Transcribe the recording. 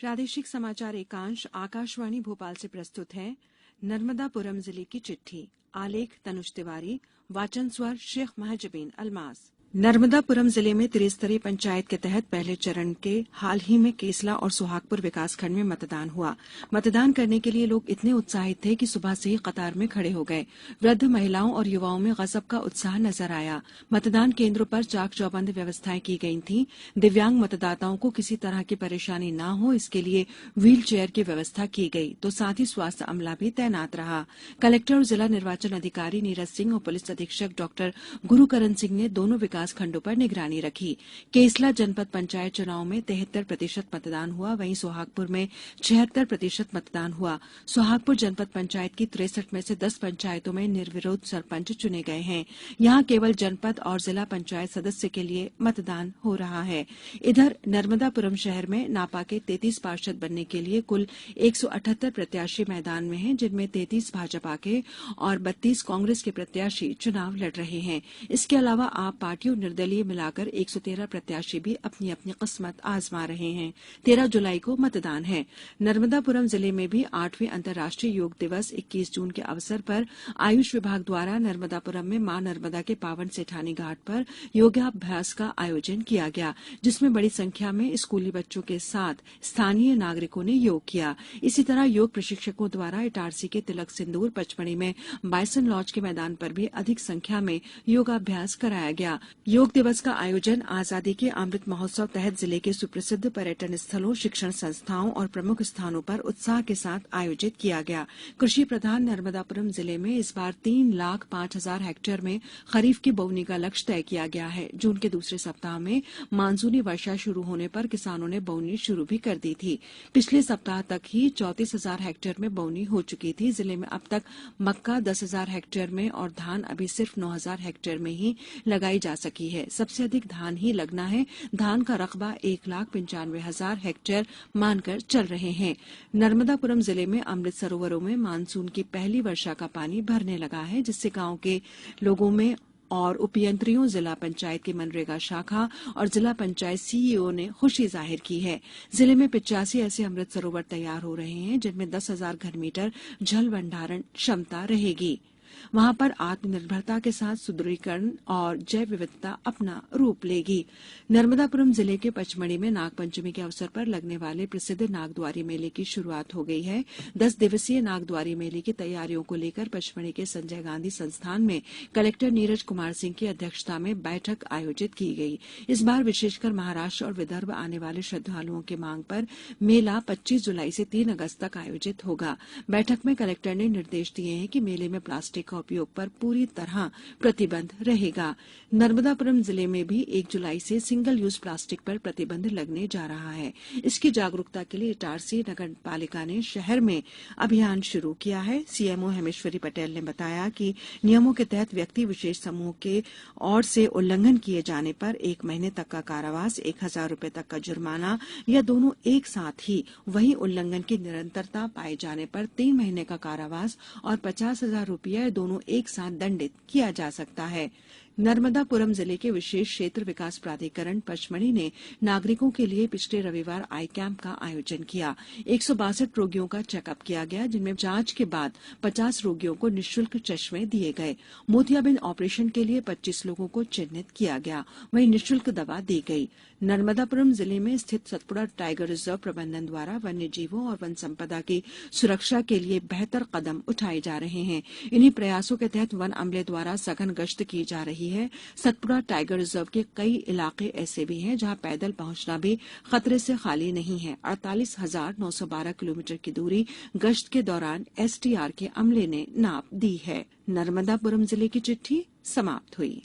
प्रादेशिक समाचार एकांश आकाशवाणी भोपाल से प्रस्तुत है नर्मदापुरम जिले की चिट्ठी। आलेख तनुज तिवारी, वाचन स्वर शेख महजबीन अल्मास। नर्मदापुरम जिले में त्रिस्तरीय पंचायत के तहत पहले चरण के हाल ही में केसला और सुहागपुर विकासखंड में मतदान हुआ। मतदान करने के लिए लोग इतने उत्साहित थे कि सुबह से ही कतार में खड़े हो गए। वृद्ध, महिलाओं और युवाओं में गजब का उत्साह नजर आया। मतदान केंद्रों पर चाक चौबंद व्यवस्थाएं की गई थीं। दिव्यांग मतदाताओं को किसी तरह की परेशानी न हो, इसके लिए व्हील चेयर की व्यवस्था की गई, तो साथ ही स्वास्थ्य अमला भी तैनात रहा। कलेक्टर और जिला निर्वाचन अधिकारी नीरज सिंह और पुलिस अधीक्षक डॉक्टर गुरुकरण सिंह ने दोनों विकास खंडों पर निगरानी रखी। केसला जनपद पंचायत चुनाव में 73% मतदान हुआ, वहीं सोहागपुर में 76% मतदान हुआ। सोहागपुर जनपद पंचायत की 63 में से 10 पंचायतों में निर्विरोध सरपंच चुने गए हैं। यहां केवल जनपद और जिला पंचायत सदस्य के लिए मतदान हो रहा है। इधर नर्मदापुरम शहर में नापा के 33 पार्षद बनने के लिए कुल 178 प्रत्याशी मैदान में हैं, जिनमें 33 भाजपा के और 32 कांग्रेस के प्रत्याशी चुनाव लड़ रहे हैं। इसके अलावा आप पार्टियों निर्दलीय मिलाकर 113 प्रत्याशी भी अपनी अपनी किस्मत आजमा रहे हैं। 13 जुलाई को मतदान है। नर्मदापुरम जिले में भी 8वें अंतर्राष्ट्रीय योग दिवस 21 जून के अवसर पर आयुष विभाग द्वारा नर्मदापुरम में मां नर्मदा के पावन सेठानी घाट पर योगाभ्यास का आयोजन किया गया, जिसमें बड़ी संख्या में स्कूली बच्चों के साथ स्थानीय नागरिकों ने योग किया। इसी तरह योग प्रशिक्षकों द्वारा इटारसी के तिलक सिंदूर, पचमढ़ी में बाइसन लॉज के मैदान पर भी अधिक संख्या में योगाभ्यास कराया गया। योग दिवस का आयोजन आजादी के अमृत महोत्सव तहत जिले के सुप्रसिद्ध पर्यटन स्थलों, शिक्षण संस्थाओं और प्रमुख स्थानों पर उत्साह के साथ आयोजित किया गया। कृषि प्रधान नर्मदापुरम जिले में इस बार 3,05,000 हेक्टेयर में खरीफ की बोवनी का लक्ष्य तय किया गया है। जून के दूसरे सप्ताह में मानसूनी वर्षा शुरू होने पर किसानों ने बोवनी शुरू भी कर दी थी। पिछले सप्ताह तक ही 34,000 हेक्टेयर में बोवनी हो चुकी थी। जिले में अब तक मक्का 10,000 हेक्टेयर में और धान अभी सिर्फ 9,000 हेक्टेयर में ही लगाई जा सकी है। सबसे अधिक धान ही लगना है। धान का रकबा 1,95,000 हेक्टेयर मानकर चल रहे हैं। नर्मदापुरम जिले में अमृत सरोवरों में मानसून की पहली वर्षा का पानी भरने लगा है, जिससे गांव के लोगों में और उपयंत्रियों, जिला पंचायत की मनरेगा शाखा और जिला पंचायत सीईओ ने खुशी जाहिर की है। जिले में 85 ऐसे अमृत सरोवर तैयार हो रहे हैं, जिनमें 10,000 घनमीटर जल भंडारण क्षमता रहेगी। वहां पर आत्मनिर्भरता के साथ सुदृढ़ीकरण और जैव विविधता अपना रूप लेगी। नर्मदापुरम जिले के पचमढ़ी में नागपंचमी के अवसर पर लगने वाले प्रसिद्ध नागद्वारी मेले की शुरुआत हो गई है। 10 दिवसीय नागद्वारी मेले की तैयारियों को लेकर पचमढ़ी के संजय गांधी संस्थान में कलेक्टर नीरज कुमार सिंह की अध्यक्षता में बैठक आयोजित की गई। इस बार विशेषकर महाराष्ट्र और विदर्भ आने वाले श्रद्धालुओं की मांग पर मेला 25 जुलाई से 3 अगस्त तक आयोजित होगा। बैठक में कलेक्टर ने निर्देश दिए हैं कि मेले में प्लास्टिक का उपयोग पर पूरी तरह प्रतिबंध रहेगा। नर्मदापुरम जिले में भी 1 जुलाई से सिंगल यूज प्लास्टिक पर प्रतिबंध लगने जा रहा है। इसकी जागरूकता के लिए इटारसी नगर पालिका ने शहर में अभियान शुरू किया है। सीएमओ हेमेश्वरी पटेल ने बताया कि नियमों के तहत व्यक्ति विशेष समूह के ओर से उल्लंघन किए जाने पर 1 महीने तक का कारावास, 1,000 रुपए तक का जुर्माना या दोनों एक साथ ही, वहीं उल्लंघन की निरंतरता पाए जाने पर 3 महीने का कारावास और 50,000 रुपया दोनों एक साथ दंडित किया जा सकता है। नर्मदापुरम जिले के विशेष क्षेत्र विकास प्राधिकरण पचमढ़ी ने नागरिकों के लिए पिछले रविवार आई कैंप का आयोजन किया। 162 रोगियों का चेकअप किया गया, जिनमें जांच के बाद 50 रोगियों को निःशुल्क चश्मे दिए गए। मोतियाबिंद ऑपरेशन के लिए 25 लोगों को चिन्हित किया गया, वहीं निःशुल्क दवा दी गई। नर्मदापुरम जिले में स्थित सतपुड़ा टाइगर रिजर्व प्रबंधन द्वारा वन्य जीवों और वन संपदा की सुरक्षा के लिए बेहतर कदम उठाए जा रहे हैं। इन्हीं प्रयासों के तहत वन अमले द्वारा सघन गश्त की जा रही है। सतपुड़ा टाइगर रिजर्व के कई इलाके ऐसे भी हैं जहां पैदल पहुंचना भी खतरे से खाली नहीं है। 48,912 किलोमीटर की दूरी गश्त के दौरान एसटीआर के अमले ने नाप दी है। नर्मदापुरम जिले की चिट्ठी समाप्त हुई।